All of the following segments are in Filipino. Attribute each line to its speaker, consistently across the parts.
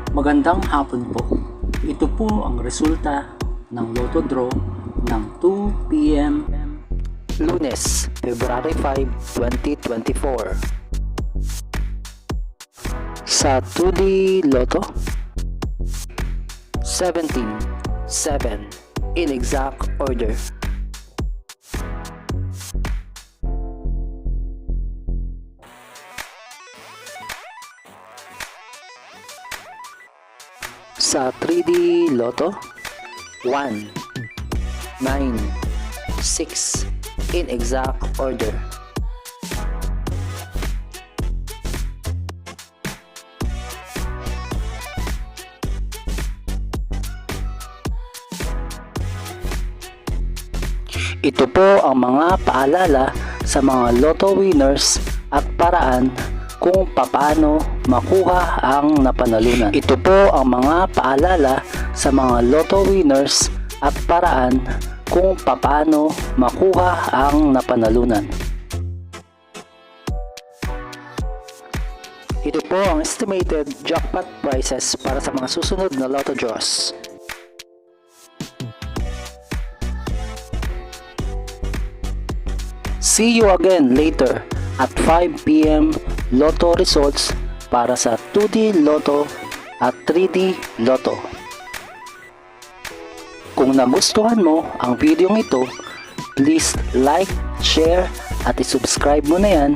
Speaker 1: Magandang hapon po. Ito po ang resulta ng Lotto Draw ng 2 p.m.
Speaker 2: Lunes, February 5, 2024. Sa 2D Lotto, 17, 7 in exact order. Sa 3D Lotto, 1, 9, 6 in exact order. Ito po ang mga paalala sa mga Lotto winners at paraan kung paano makuha ang napanalunan. Ito po ang mga paalala sa mga Lotto winners at paraan kung paano makuha ang napanalunan. Ito po ang estimated jackpot prices para sa mga susunod na Lotto draws. See you again later at 5 p.m. Lotto results para sa 2D Lotto at 3D Lotto. Kung nagustuhan mo ang video ito, please like, share at isubscribe mo na yan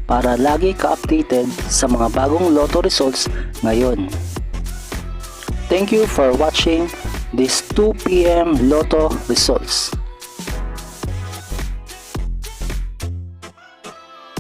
Speaker 2: para lagi ka updated sa mga bagong Lotto results ngayon. Thank you for watching this 2 p.m. Lotto results.